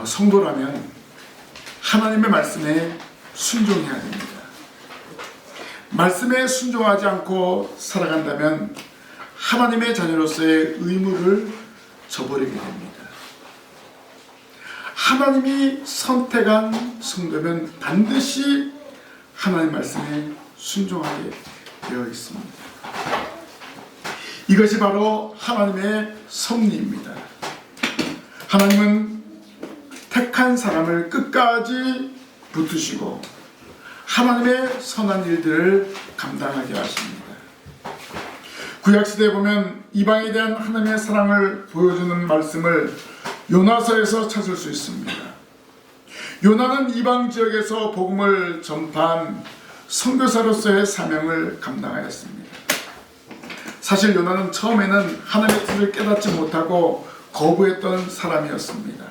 성도라면 하나님의 말씀에 순종해야 됩니다. 말씀에 순종하지 않고 살아간다면 하나님의 자녀로서의 의무를 저버리게 됩니다. 하나님이 선택한 성도면 반드시 하나님 말씀에 순종하게 되어 있습니다. 이것이 바로 하나님의 섭리입니다. 하나님은 택한 사람을 끝까지 붙드시고 하나님의 선한 일들을 감당하게 하십니다. 구약시대에 보면 이방에 대한 하나님의 사랑을 보여주는 말씀을 요나서에서 찾을 수 있습니다. 요나는 이방 지역에서 복음을 전파한 선교사로서의 사명을 감당하였습니다. 사실 요나는 처음에는 하나님의 뜻을 깨닫지 못하고 거부했던 사람이었습니다.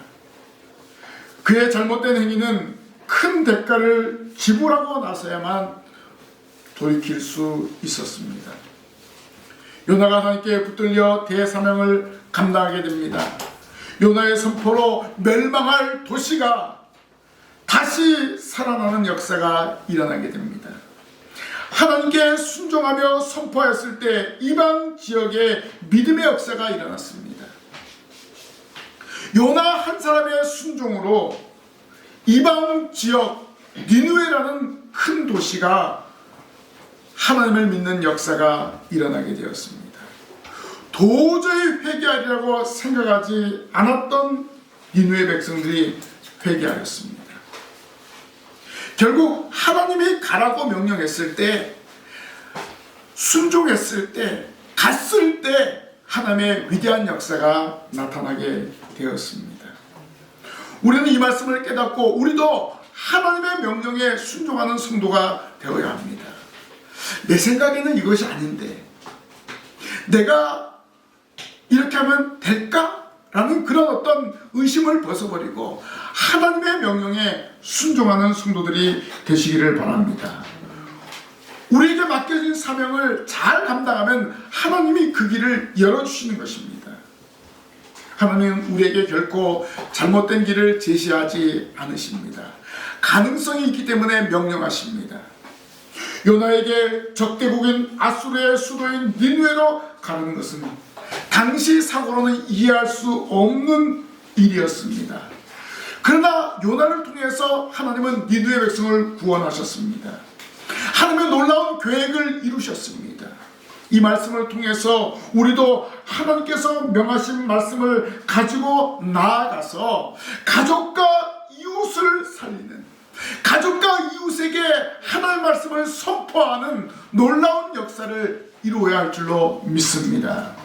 그의 잘못된 행위는 큰 대가를 지불하고 나서야만 돌이킬 수 있었습니다. 요나가 하나님께 붙들려 대사명을 감당하게 됩니다. 요나의 선포로 멸망할 도시가 다시 살아나는 역사가 일어나게 됩니다. 하나님께 순종하며 선포하였을 때 이방 지역에 믿음의 역사가 일어났습니다. 요나 한 사람의 순종으로 이방 지역 니느웨라는 큰 도시가 하나님을 믿는 역사가 일어나게 되었습니다. 도저히 회개하리라고 생각하지 않았던 니느웨 백성들이 회개하였습니다. 결국 하나님이 가라고 명령했을 때, 순종했을 때, 갔을 때 하나님의 위대한 역사가 나타나게 되었습니다. 우리는 이 말씀을 깨닫고 우리도 하나님의 명령에 순종하는 성도가 되어야 합니다. 내 생각에는 이것이 아닌데 내가 이렇게 하면 될까? 라는 그런 어떤 의심을 벗어버리고 하나님의 명령에 순종하는 성도들이 되시기를 바랍니다. 우리에게 맡겨진 사명을 잘 감당하면 하나님이 그 길을 열어주시는 것입니다. 하나님은 우리에게 결코 잘못된 길을 제시하지 않으십니다. 가능성이 있기 때문에 명령하십니다. 요나에게 적대국인 아수르의 수도인 니느웨로 가는 것은 당시 사고로는 이해할 수 없는 일이었습니다. 그러나 요나를 통해서 하나님은 니느웨 백성을 구원하셨습니다. 하나님의 놀라운 계획을 이루셨습니다. 이 말씀을 통해서 우리도 하나님께서 명하신 말씀을 가지고 나아가서 가족과 이웃을 살리는, 가족과 이웃에게 하나님의 말씀을 선포하는 놀라운 역사를 이루어야 할 줄로 믿습니다.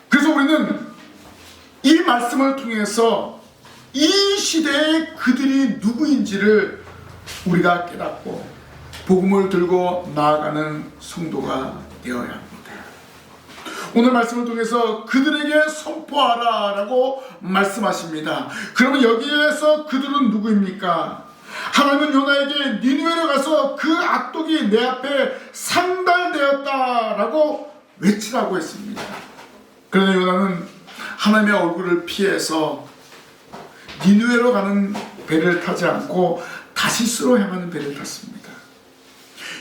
그래서 우리는 이 말씀을 통해서 이 시대의 그들이 누구인지를 우리가 깨닫고 복음을 들고 나아가는 성도가 되어야 합니다. 오늘 말씀을 통해서 그들에게 선포하라 라고 말씀하십니다. 그러면 여기에서 그들은 누구입니까? 하나님은 요나에게 니느웨로 가서 그 악독이 내 앞에 상달되었다 라고 외치라고 했습니다. 그러나 요나는 하나님의 얼굴을 피해서 니느웨로 가는 배를 타지 않고 다시스로 향하는 배를 탔습니다.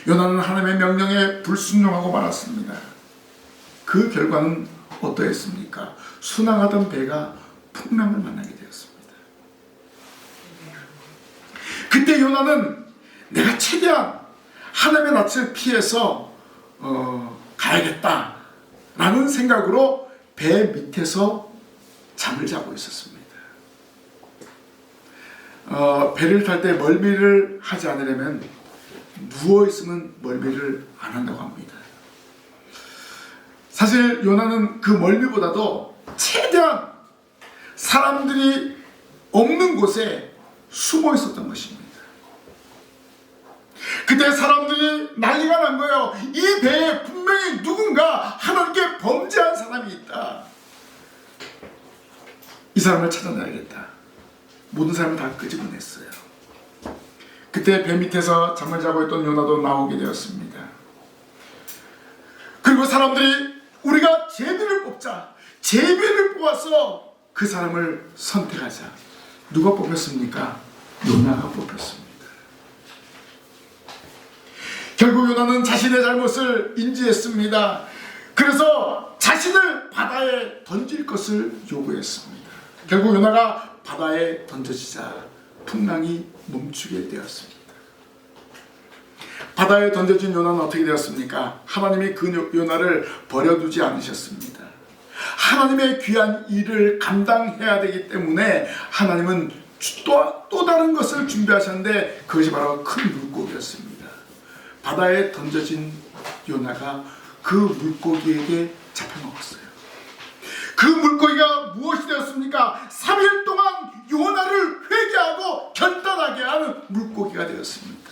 요나는 하나님의 명령에 불순종하고 말았습니다. 그 결과는 어떠했습니까? 순항하던 배가 풍랑을 만나게 되었습니다. 그때 요나는 내가 최대한 하나님의 낯을 피해서 가야겠다라는 생각으로 배 밑에서 잠을 자고 있었습니다. 배를 탈 때 멀미를 하지 않으려면 누워있으면 멀미를 안 한다고 합니다. 사실 요나는 그 멀미보다도 최대한 사람들이 없는 곳에 숨어 있었던 것입니다. 그때 사람들이 난리가 난 거예요. 이 배에 분명히 누군가 하나님께 범죄한 사람이 있다. 이 사람을 찾아내야겠다. 모든 사람을 다 끄집어냈어요. 그때 배 밑에서 잠을 자고 있던 요나도 나오게 되었습니다. 그리고 사람들이 우리가 제비를 뽑자, 제비를 뽑아서 그 사람을 선택하자. 누가 뽑혔습니까? 요나가 뽑혔습니다. 결국 요나는 자신의 잘못을 인지했습니다. 그래서 자신을 바다에 던질 것을 요구했습니다. 결국 요나가 바다에 던져지자 풍랑이 멈추게 되었습니다. 바다에 던져진 요나는 어떻게 되었습니까? 하나님이 그 요나를 버려두지 않으셨습니다. 하나님의 귀한 일을 감당해야 되기 때문에 하나님은 또 다른 것을 준비하셨는데 그것이 바로 큰 물고기였습니다. 바다에 던져진 요나가 그 물고기에게 잡혀먹었어요. 그 물고기가 무엇이 되었습니까? 3일 동안 요나를 회개하고 결단하게 하는 물고기가 되었습니다.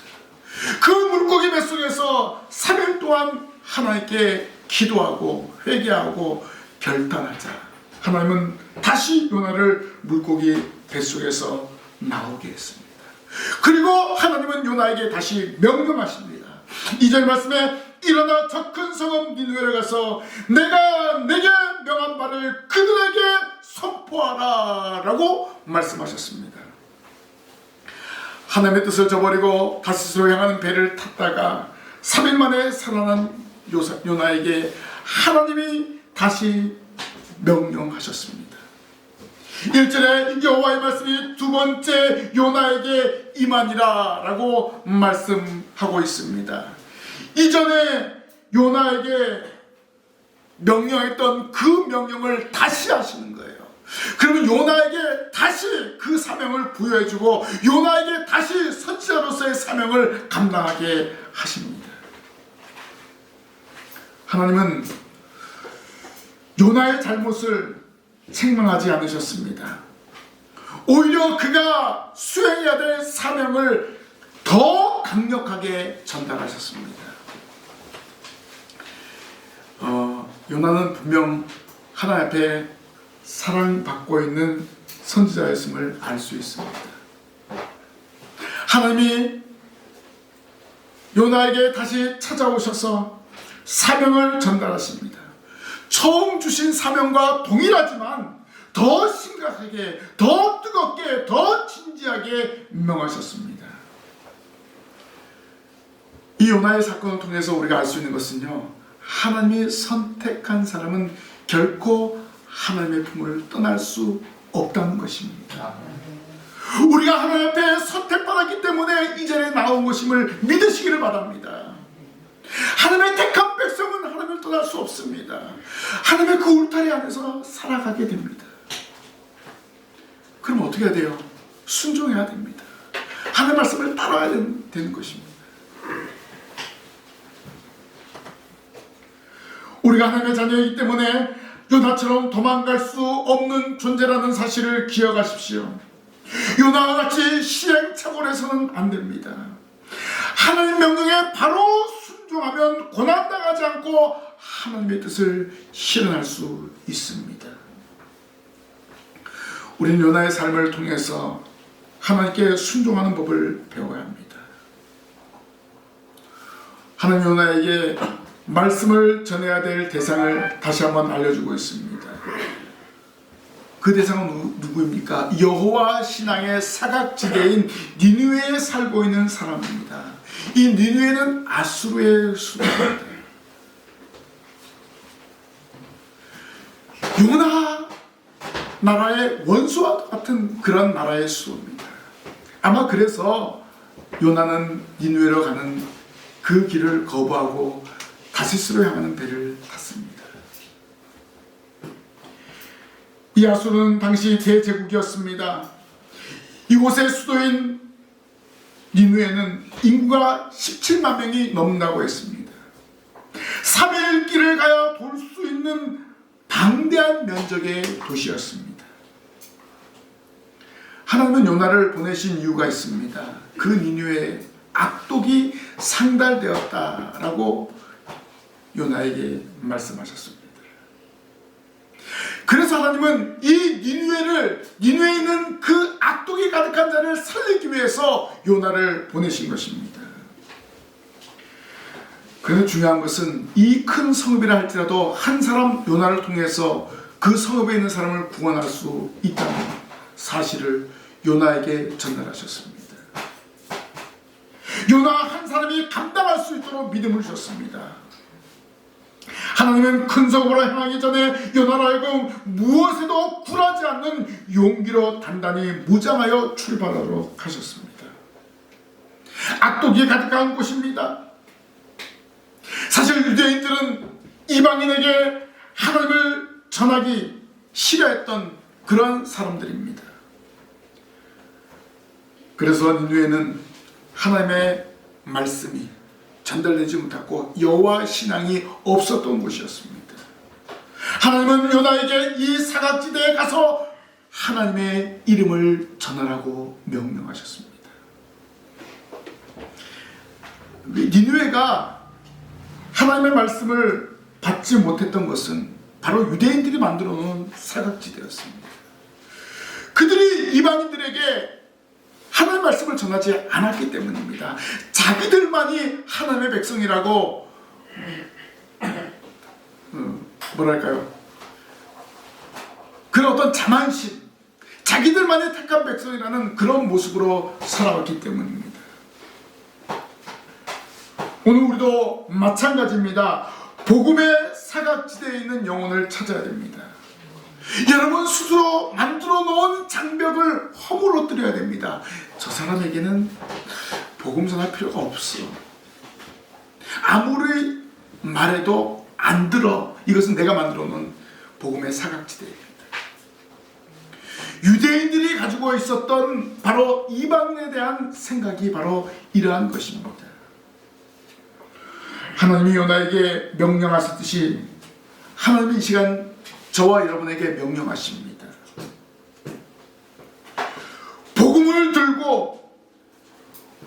그 물고기 뱃속에서 3일 동안 하나님께 기도하고 회개하고 결단하자. 하나님은 다시 요나를 물고기 뱃속에서 나오게 했습니다. 그리고 하나님은 요나에게 다시 명령하십니다. 2절 말씀에 일어나 저 큰 성읍 니느웨를 가서 내가 내게 명한 말을 그들에게 선포하라 라고 말씀하셨습니다. 하나님의 뜻을 저버리고 다시스로 향하는 배를 탔다가 3일 만에 살아난 요나에게 하나님이 다시 명령하셨습니다. 1절에 여호와의 말씀이 두 번째 요나에게 임하니라 라고 말씀하고 있습니다. 이전에 요나에게 명령했던 그 명령을 다시 하시는 거예요. 그러면 요나에게 다시 그 사명을 부여해주고 요나에게 다시 선지자로서의 사명을 감당하게 하십니다. 하나님은 요나의 잘못을 책망하지 않으셨습니다. 오히려 그가 수행해야 될 사명을 더 강력하게 전달하셨습니다. 요나는 분명 하나님 앞에 사랑받고 있는 선지자였음을 알 수 있습니다. 하나님이 요나에게 다시 찾아오셔서 사명을 전달하십니다. 처음 주신 사명과 동일하지만 더 심각하게, 더 뜨겁게, 더 진지하게 명하셨습니다. 이 요나의 사건을 통해서 우리가 알 수 있는 것은요, 하나님이 선택한 사람은 결코 하나님의 품을 떠날 수 없다는 것입니다. 우리가 하나님 앞에 선택받았기 때문에 이 자리에 나온 것임을 믿으시기를 바랍니다. 하나님의 택한 백성은 하나님을 떠날 수 없습니다. 하나님의 그 울타리 안에서 살아가게 됩니다. 그럼 어떻게 해야 돼요? 순종해야 됩니다. 하나님의 말씀을 따라야 되는 것입니다. 우리가 하나님의 자녀이기 때문에 요나처럼 도망갈 수 없는 존재라는 사실을 기억하십시오. 요나와 같이 시행착오해서는 안 됩니다. 하나님 명령에 바로 순종하면 고난당하지 않고 하나님의 뜻을 실현할 수 있습니다. 우리는 요나의 삶을 통해서 하나님께 순종하는 법을 배워야 합니다. 하나님 요나에게 말씀을 전해야 될 대상을 다시 한번 알려주고 있습니다. 그 대상은 누구입니까? 여호와 신앙의 사각지대인 니느웨에 살고 있는 사람입니다. 이 니느웨는 아수르의 수도입니다. 요나 나라의 원수와 같은 그런 나라의 수도입니다. 아마 그래서 요나는 니느웨로 가는 그 길을 거부하고 다시스로 향하는 배를 탔습니다. 이 아수르는 당시 대제국이었습니다. 이곳의 수도인 니느웨는 인구가 17만 명이 넘는다고 했습니다. 3일 길을 가야 돌 수 있는 방대한 면적의 도시였습니다. 하나님은 요나를 보내신 이유가 있습니다. 그 니느웨에 악독이 상달되었다라고 요나에게 말씀하셨습니다. 그래서 하나님은 이 니느웨에 있는 그 악독이 가득한 자를 살리기 위해서 요나를 보내신 것입니다. 그런데 중요한 것은 이 큰 성읍이라 할지라도 한 사람 요나를 통해서 그 그 성읍에 있는 사람을 구원할 수 있다는 사실을 요나에게 전달하셨습니다. 요나 한 사람이 감당할 수 있도록 믿음을 주셨습니다. 하나님은 큰 성읍으로 향하기 전에 요나로 하여금 무엇에도 굴하지 않는 용기로 단단히 무장하여 출발하도록 하셨습니다. 악독이 가득한 곳입니다. 사실 유대인들은 이방인에게 하나님을 전하기 싫어했던 그런 사람들입니다. 그래서 니느웨는 하나님의 말씀이 전달되지 못했고 여호와 신앙이 없었던 곳이었습니다. 하나님은 요나에게 이 사각지대에 가서 하나님의 이름을 전하라고 명령하셨습니다. 니느웨가 하나님의 말씀을 받지 못했던 것은 바로 유대인들이 만들어 놓은 사각지대였습니다. 그들이 이방인들에게 하나님의 말씀을 전하지 않았기 때문입니다. 자기들만이 하나님의 백성이라고 뭐랄까요? 그런 어떤 자만심, 자기들만이 택한 백성이라는 그런 모습으로 살아왔기 때문입니다. 오늘 우리도 마찬가지입니다. 복음의 사각지대에 있는 영혼을 찾아야 됩니다. 여러분 스스로 만들어 놓은 장벽을 허물어뜨려야 됩니다. 저 사람에게는 복음 전할 필요가 없어. 아무리 말해도 안 들어. 이것은 내가 만들어 놓은 복음의 사각지대입니다. 유대인들이 가지고 있었던 바로 이방인에 대한 생각이 바로 이러한 것입니다. 하나님이 요나에게 명령하셨듯이 하나님이 이 시간 저와 여러분에게 명령하십니다. 복음을 들고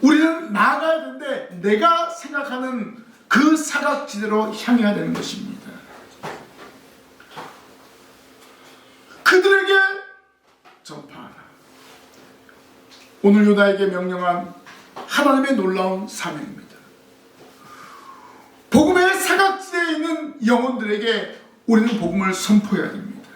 우리는 나아가야 되는데 내가 생각하는 그 사각지대로 향해야 되는 것입니다. 그들에게 전파하라. 오늘 요나에게 명령한 하나님의 놀라운 사명입니다. 복음의 사각지대에 있는 영혼들에게 우리는 복음을 선포해야 됩니다.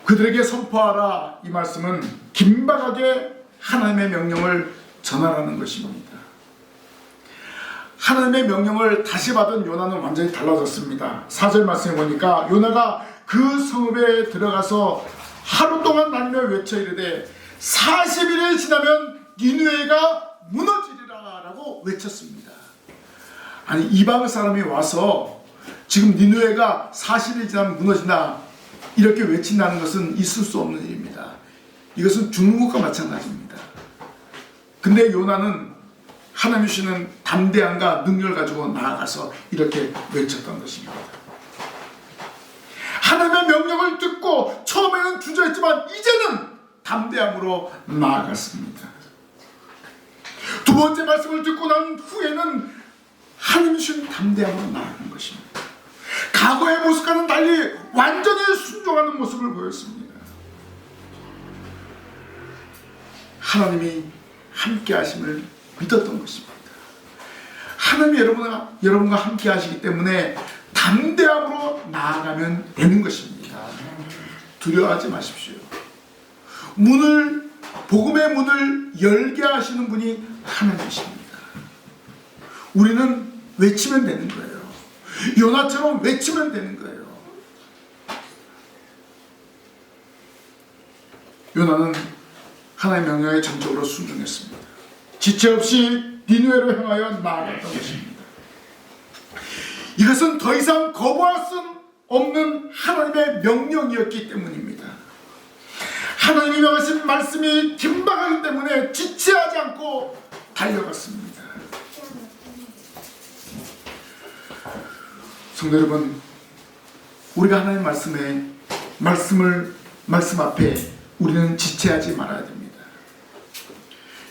그들에게 선포하라, 이 말씀은 긴박하게 하나님의 명령을 전하라는 것입니다. 하나님의 명령을 다시 받은 요나는 완전히 달라졌습니다. 4절 말씀에 보니까 요나가 그 성읍에 들어가서 하루 동안 날며 외쳐 이르되 40일이 지나면 니느웨가 무너지리라 라고 외쳤습니다. 아니 이방 사람이 와서 지금 니느웨가 40일이 지나면 무너진다 이렇게 외친다는 것은 있을 수 없는 일입니다. 이것은 죽는 것과 마찬가지입니다. 근데 요나는 하나님 주시는 담대함과 능력을 가지고 나아가서 이렇게 외쳤던 것입니다. 하나님의 명령을 듣고 처음에는 주저했지만 이제는 담대함으로 나아갔습니다. 두 번째 말씀을 듣고 난 후에는 하나님 주신 담대함으로 나아가는 것입니다. 과거의 모습과는 달리 완전히 순종하는 모습을 보였습니다. 하나님이 함께 하심을 믿었던 것입니다. 하나님이 여러분과 함께 하시기 때문에 담대함으로 나아가면 되는 것입니다. 두려워하지 마십시오. 복음의 문을 열게 하시는 분이 하나님이십니다. 우리는 외치면 되는 거예요. 요나처럼 외치면 되는 거예요. 요나는 하나님의 명령에 전적으로 순종했습니다. 지체 없이 니느웨로 향하여 나아갔던 것입니다. 이것은 더 이상 거부할 수 없는 하나님의 명령이었기 때문입니다. 하나님이 명하신 말씀이 긴박하기 때문에 지체하지 않고 달려갔습니다. 성도 여러분, 우리가 하나님의 말씀 앞에 우리는 지체하지 말아야 됩니다.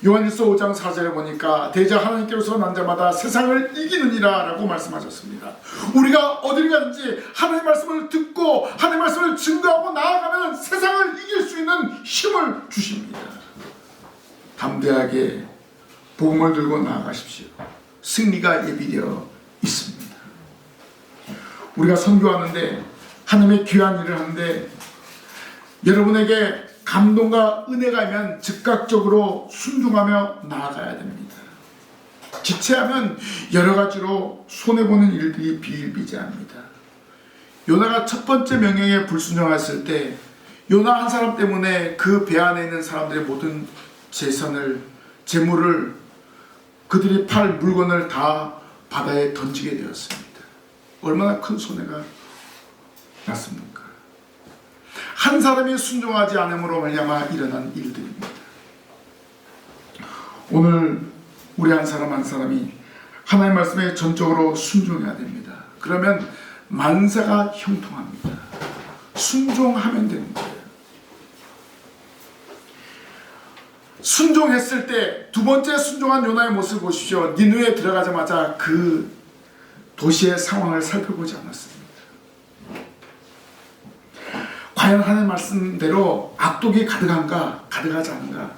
요한일서 5장 4절에 보니까 대저 하나님께로서 난 자마다 세상을 이기느니라 라고 말씀하셨습니다. 우리가 어디를 가든지 하나님의 말씀을 듣고 하나님의 말씀을 증거하고 나아가면 세상을 이길 수 있는 힘을 주십니다. 담대하게 복음을 들고 나아가십시오. 승리가 예비되어 있습니다. 우리가 선교하는데, 하나님의 귀한 일을 하는데 여러분에게 감동과 은혜가 있으면 즉각적으로 순종하며 나아가야 됩니다. 지체하면 여러 가지로 손해보는 일들이 비일비재합니다. 요나가 첫 번째 명령에 불순종했을 때 요나 한 사람 때문에 그 배 안에 있는 사람들의 모든 재물을 그들이 팔 물건을 다 바다에 던지게 되었습니다. 얼마나 큰 손해가 났습니까? 한 사람이 순종하지 않음으로 말미암아 일어난 일들입니다. 오늘 우리 한 사람 한 사람이 하나님의 말씀에 전적으로 순종해야 됩니다. 그러면 만사가 형통합니다. 순종하면 되는 거예요. 순종했을 때 두 번째 순종한 요나의 모습을 보십시오. 니느웨에 들어가자마자 그 도시의 상황을 살펴보지 않았습니다. 과연 하나님의 말씀대로 악독이 가득한가 가득하지 않은가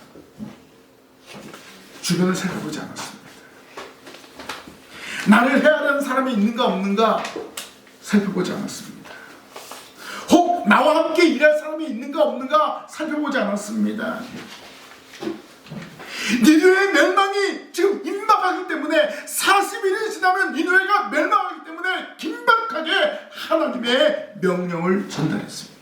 주변을 살펴보지 않았습니다. 나를 헤아리는 사람이 있는가 없는가 살펴보지 않았습니다. 혹 나와 함께 일할 사람이 있는가 없는가 살펴보지 않았습니다. 니느웨의 멸망이 지금 임박하기 때문에 40일이 지나면 니느웨가 멸망하기 때문에 긴박하게 하나님의 명령을 전달했습니다.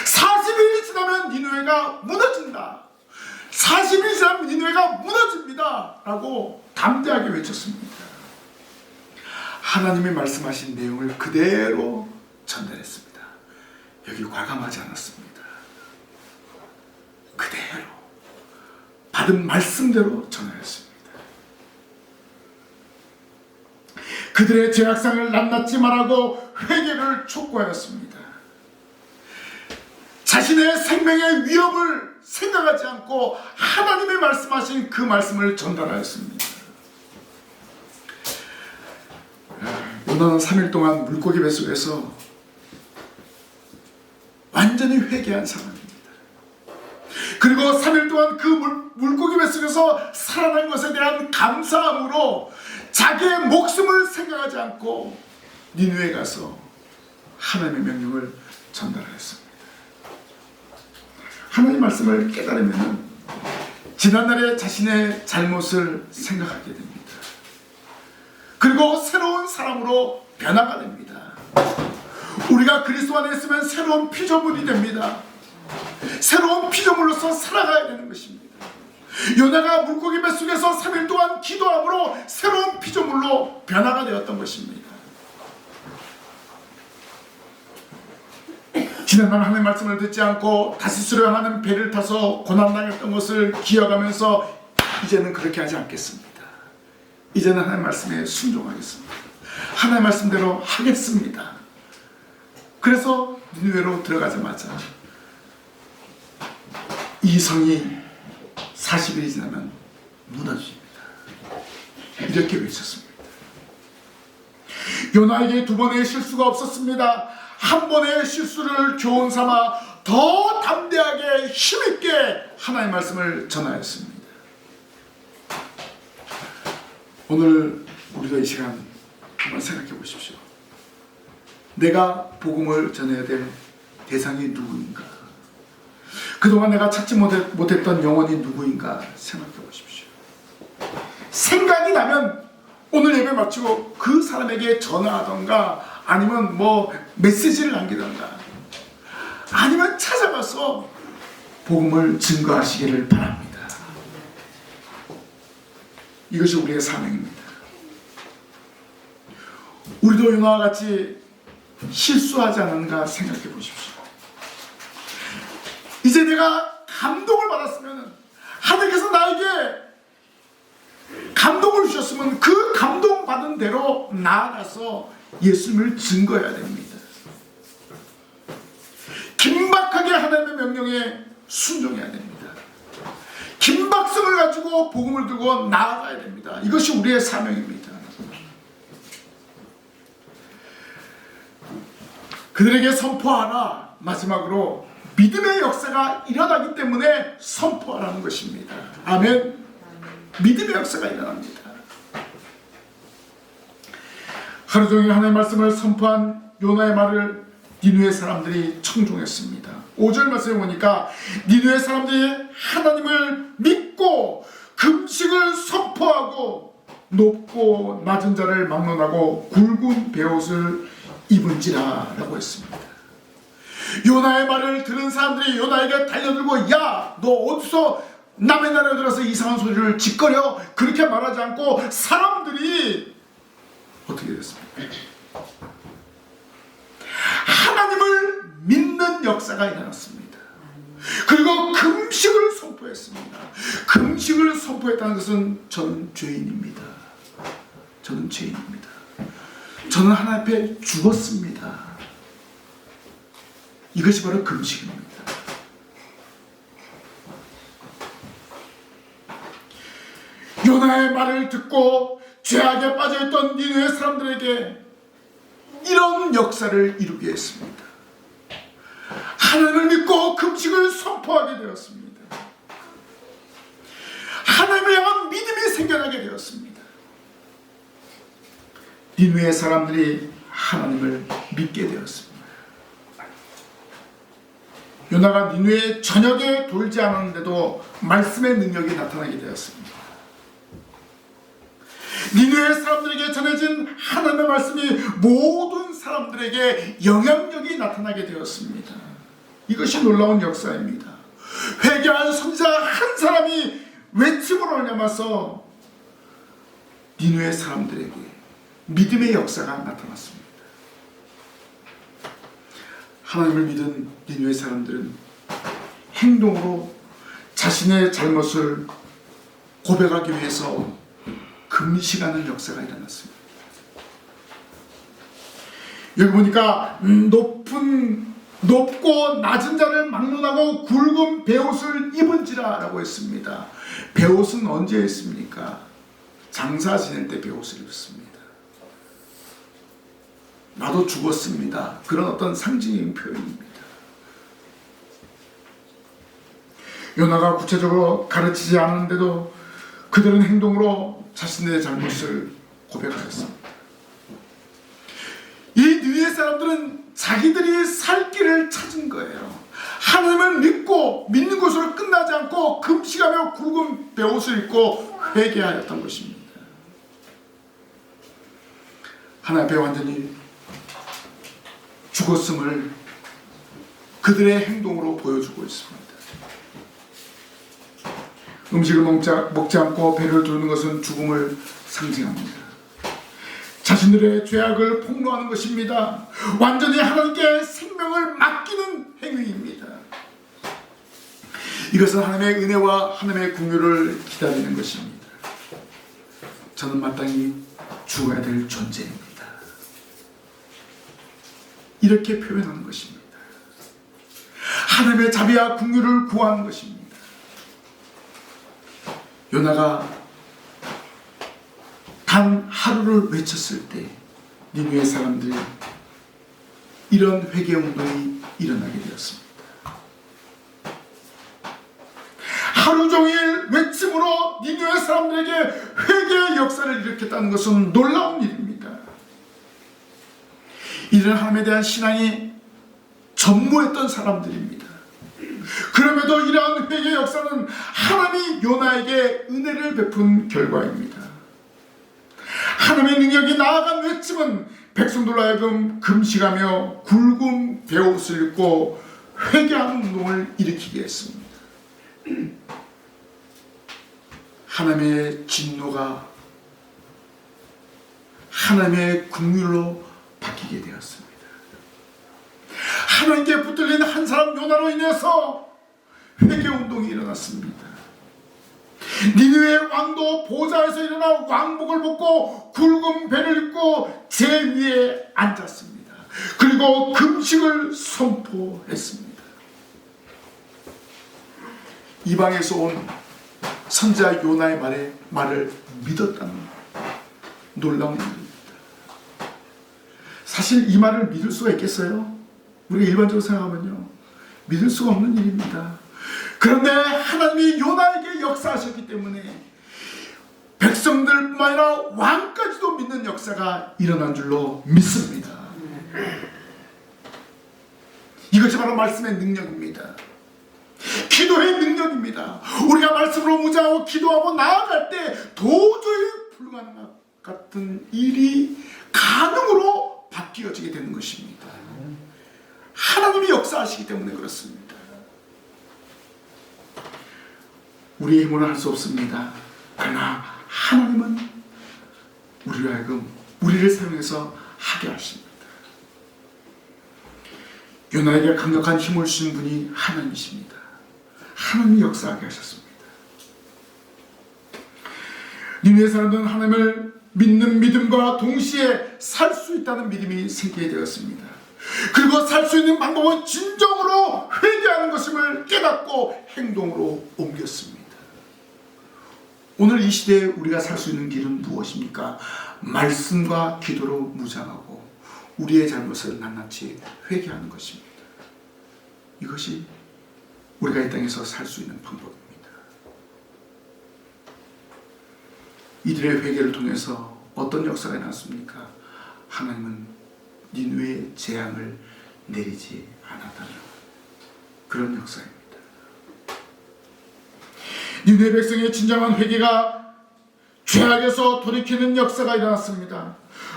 40일이 지나면 니느웨가 무너진다. 40일이 지나면 니느웨가 무너집니다. 라고 담대하게 외쳤습니다. 하나님이 말씀하신 내용을 그대로 전달했습니다. 여기 과감하지 않았습니다. 그대로 받은 말씀대로 전하였습니다. 그들의 죄악상을 낱낱이 말하고 회개를 촉구하였습니다. 자신의 생명의 위협을 생각하지 않고 하나님이 말씀하신 그 말씀을 전달하였습니다. 요나는 3일 동안 물고기 뱃속에서 완전히 회개한 사람입니다. 그리고 3일 동안 그 물고기 뱃속에서 살아난 것에 대한 감사함으로 자기의 목숨을 생각하지 않고 니느웨에 가서 하나님의 명령을 전달하였습니다. 하나님의 말씀을 깨달으면 지난날의 자신의 잘못을 생각하게 됩니다. 그리고 새로운 사람으로 변화가 됩니다. 우리가 그리스도 안에 있으면 새로운 피조물이 됩니다. 새로운 피조물로서 살아가야 되는 것입니다. 요나가 물고기 뱃속에서 3일 동안 기도함으로 새로운 피조물로 변화가 되었던 것입니다. 지난날 하나님의 말씀을 듣지 않고 다시스로 향하는 배를 타서 고난당했던 것을 기억하면서 이제는 그렇게 하지 않겠습니다. 이제는 하나님의 말씀에 순종하겠습니다. 하나님의 말씀대로 하겠습니다. 그래서 니느웨로 들어가자마자 이 성이 40일이 지나면 무너집니다. 이렇게 외쳤습니다. 요나에게 두 번의 실수가 없었습니다. 한 번의 실수를 교훈 삼아 더 담대하게 힘있게 하나님의 말씀을 전하였습니다. 오늘 우리도 이 시간 한번 생각해 보십시오. 내가 복음을 전해야 될 대상이 누구인가? 그동안 내가 찾지 못했던 영혼이 누구인가 생각해 보십시오. 생각이 나면 오늘 예배 마치고 그 사람에게 전화하던가 아니면 메시지를 남기던가 아니면 찾아가서 복음을 증거하시기를 바랍니다. 이것이 우리의 사명입니다. 우리도 요나와 같이 실수하지 않았는가 생각해 보십시오. 이제 내가 감동을 받았으면 하나님께서 나에게 감동을 주셨으면 그 감동받은 대로 나아가서 예수님을 증거해야 됩니다. 긴박하게 하나님의 명령에 순종해야 됩니다. 긴박성을 가지고 복음을 들고 나아가야 됩니다. 이것이 우리의 사명입니다. 그들에게 선포하라. 마지막으로 믿음의 역사가 일어나기 때문에 선포하라는 것입니다. 아멘. 믿음의 역사가 일어납니다. 하루 종일 하나님의 말씀을 선포한 요나의 말을 니느웨 사람들이 청종했습니다. 5절 말씀에 보니까 니느웨 사람들이 하나님을 믿고 금식을 선포하고 높고 낮은 자를 막론하고 굵은 베옷을 입은지라 라고 했습니다. 요나의 말을 들은 사람들이 요나에게 달려들고 야, 너 어디서 남의 나라에 들어서 이상한 소리를 짓거려? 그렇게 말하지 않고 사람들이 어떻게 됐습니까? 하나님을 믿는 역사가 일어났습니다. 그리고 금식을 선포했습니다. 금식을 선포했다는 것은 저는 죄인입니다. 저는 죄인입니다. 저는 하나님 앞에 죽었습니다. 이것이 바로 금식입니다. 요나의 말을 듣고 죄악에 빠져있던 니느웨 사람들에게 이런 역사를 이루게 했습니다. 하나님을 믿고 금식을 선포하게 되었습니다. 하나님을 향한 믿음이 생겨나게 되었습니다. 니느웨 사람들이 하나님을 믿게 되었습니다. 요나가 니느웨 전역에 돌지 않았는데도 말씀의 능력이 나타나게 되었습니다. 니느웨 사람들에게 전해진 하나님의 말씀이 모든 사람들에게 영향력이 나타나게 되었습니다. 이것이 놀라운 역사입니다. 회개한 선지자 한 사람이 외침으로 말미암아서 니느웨 사람들에게 믿음의 역사가 나타났습니다. 하나님을 믿은 니느웨 사람들은 행동으로 자신의 잘못을 고백하기 위해서 금식하는 역사가 일어났습니다. 여기 보니까 높고 낮은 자를 막론하고 굵은 베옷을 입은지라 라고 했습니다. 베옷은 언제 했습니까? 장사 지낼 때 베옷을 입습니다. 나도 죽었습니다. 그런 어떤 상징적인 표현입니다. 요나가 구체적으로 가르치지 않았는데도 그들은 행동으로 자신의 잘못을 고백하였습니다. 이 니느웨 사람들은 자기들이 살 길을 찾은 거예요. 하나님을 믿고 믿는 것으로 끝나지 않고 금식하며 굵은 베옷을 입고 회개하였던 것입니다. 하나님 앞에 완전히 죽었음을 그들의 행동으로 보여주고 있습니다. 음식을 먹지 않고 배를 두르는 것은 죽음을 상징합니다. 자신들의 죄악을 폭로하는 것입니다. 완전히 하나님께 생명을 맡기는 행위입니다. 이것은 하나님의 은혜와 하나님의 긍휼을 기다리는 것입니다. 저는 마땅히 죽어야 될 존재입니다. 이렇게 표현하는 것입니다. 하나님의 자비와 긍휼을 구하는 것입니다. 요나가 단 하루를 외쳤을 때 니느웨 사람들이 이런 회개 운동이 일어나게 되었습니다. 하루 종일 외침으로 니느웨 사람들에게 회개의 역사를 일으켰다는 것은 놀라운 일입니다. 이들은 하나님에 대한 신앙이 전무했던 사람들입니다. 그럼에도 이러한 회개의 역사는 하나님이 요나에게 은혜를 베푼 결과입니다. 하나님의 능력이 나아간 외침은 백성들로 하여금 금식하며 굵은 베옷을 입고 회개하는 운동을 일으키게 했습니다. 하나님의 진노가 하나님의 긍휼로 바뀌게 되었습니다. 하나님께 붙들린 한 사람 요나로 인해서 회개운동이 일어났습니다. 니느웨 왕도 보좌에서 일어나 왕복을 벗고 굵은 배를 입고 제 위에 앉았습니다. 그리고 금식을 선포했습니다. 이방에서 온 선지자 요나의 말을 믿었다는 놀라운 일입니다. 사실 이 말을 믿을 수가 있겠어요? 우리가 일반적으로 생각하면요, 믿을 수가 없는 일입니다. 그런데 하나님이 요나에게 역사하셨기 때문에 백성들뿐만 아니라 왕까지도 믿는 역사가 일어난 줄로 믿습니다. 이것이 바로 말씀의 능력입니다. 기도의 능력입니다. 우리가 말씀으로 무장하고 기도하고 나아갈 때 도저히 불가능한 같은 일이 가능으로 바뀌어지게 되는 것입니다. 하나님이 역사하시기 때문에 그렇습니다. 우리의 힘으로는 할 수 없습니다. 그러나 하나님은 우리로 하여금 우리를 사용해서 하게 하십니다. 요나에게 강력한 힘을 주신 분이 하나님이십니다. 하나님이 역사하게 하셨습니다. 니느웨 사람들은 하나님을 믿는 믿음과 동시에 살 수 있다는 믿음이 생기게 되었습니다. 그리고 살 수 있는 방법은 진정으로 회개하는 것임을 깨닫고 행동으로 옮겼습니다. 오늘 이 시대에 우리가 살 수 있는 길은 무엇입니까? 말씀과 기도로 무장하고 우리의 잘못을 낱낱이 회개하는 것입니다. 이것이 우리가 이 땅에서 살 수 있는 방법입니다. 이들의 회개를 통해서 어떤 역사가 일어났습니까? 하나님은 니느웨의 재앙을 내리지 않았다는 그런 역사입니다. 니느웨 백성의 진정한 회개가 죄악에서 돌이키는 역사가 일어났습니다.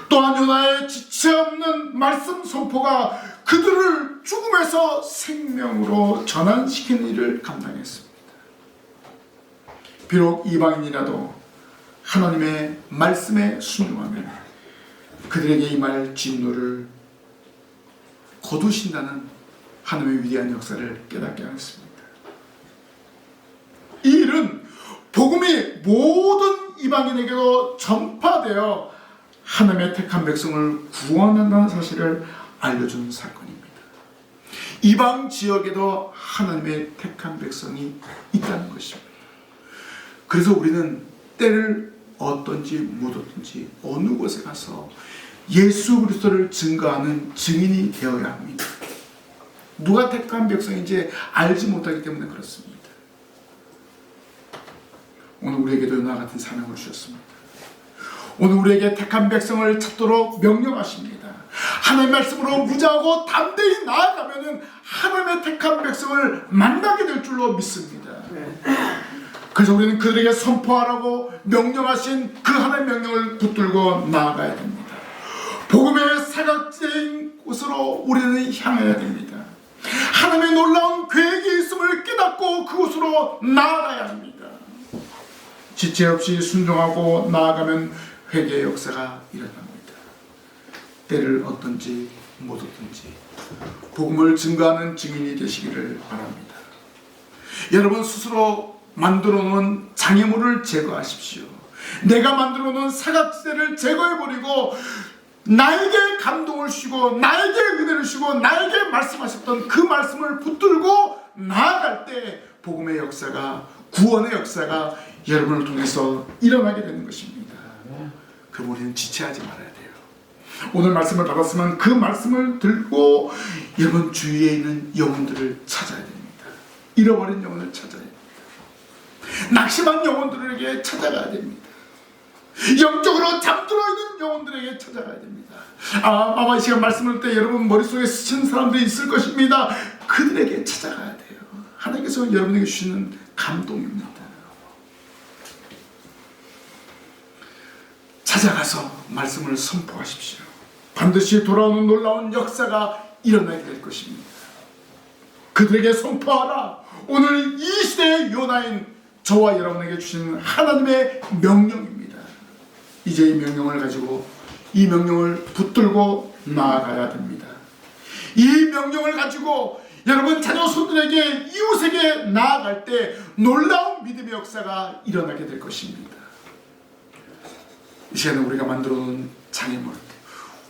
또한 요나의 지체 없는 말씀 선포가 그들을 죽음에서 생명으로 전환시키는 일을 감당했습니다. 비록 이방인이라도 하나님의 말씀에 순종하면 그들에게 임할 진노를 거두신다는 하나님의 위대한 역사를 깨닫게 하였습니다. 이 일은 복음이 모든 이방인에게도 전파되어 하나님의 택한 백성을 구원한다는 사실을 알려준 사건입니다. 이방 지역에도 하나님의 택한 백성이 있다는 것입니다. 그래서 우리는 때를 얻든지 못 얻든지 어느 곳에 가서 예수 그리스도를 증거하는 증인이 되어야 합니다. 누가 택한 백성인지 알지 못하기 때문에 그렇습니다. 오늘 우리에게도 요나 같은 사명을 주셨습니다. 오늘 우리에게 택한 백성을 찾도록 명령하십니다. 하나님의 말씀으로 무장하고 담대히 나아가면 하나님의 택한 백성을 만나게 될 줄로 믿습니다. 그래서 우리는 그들에게 선포하라고 명령하신 그 하나님의 명령을 붙들고 나아가야 됩니다. 복음의 사각지대인 곳으로 우리는 향해야 됩니다. 하나님의 놀라운 계획이 있음을 깨닫고 그곳으로 나아가야 합니다. 지체 없이 순종하고 나아가면 회개의 역사가 일어납니다. 때를 얻든지 못 얻든지 복음을 증거하는 증인이 되시기를 바랍니다. 여러분 스스로 만들어 놓은 장애물을 제거하십시오. 내가 만들어 놓은 사각지대를 제거해버리고 나에게 감동을 주시고 나에게 은혜를 주시고 나에게 말씀하셨던 그 말씀을 붙들고 나아갈 때 복음의 역사가, 구원의 역사가 여러분을 통해서 일어나게 되는 것입니다. 그 우리는 지체하지 말아야 돼요. 오늘 말씀을 받았으면 그 말씀을 들고 여러분 주위에 있는 영혼들을 찾아야 됩니다. 잃어버린 영혼을 찾아야 됩니다. 낙심한 영혼들에게 찾아가야 됩니다. 영적으로 잠들어 있는 영혼들에게 찾아가야 됩니다. 아마 이 시간 말씀을 때 여러분 머릿속에 스치는 사람들이 있을 것입니다. 그들에게 찾아가야 돼요. 하나님께서 여러분에게 주시는 감동입니다. 찾아가서 말씀을 선포하십시오. 반드시 돌아오는 놀라운 역사가 일어나게 될 것입니다. 그들에게 선포하라. 오늘 이 시대의 요나인 저와 여러분에게 주신 하나님의 명령입니다. 이제 이 명령을 가지고 이 명령을 붙들고 나아가야 됩니다. 이 명령을 가지고 여러분 자녀손들에게 이웃에게 나아갈 때 놀라운 믿음의 역사가 일어나게 될 것입니다. 이 시간에 우리가 만들어 놓은 장애물,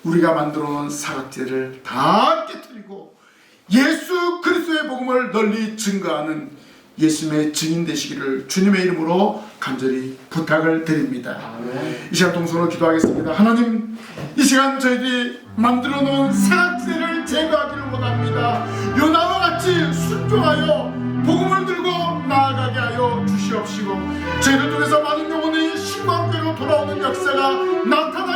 우리가 만들어 놓은 사각지대를 다 깨뜨리고 예수 그리스도의 복음을 널리 증거하는 예수님의 증인 되시기를 주님의 이름으로 간절히 부탁을 드립니다. 이 시간 동서로 기도하겠습니다. 하나님, 이 시간 저희들이 만들어 놓은 사각지대를 제거하기를 원합니다. 요나와 같이 순종하여 복음을 들고 나아가게 하여 주시옵시고 저희를 통해서 많은 영혼이 신방교회로 돌아오는 역사가 나타나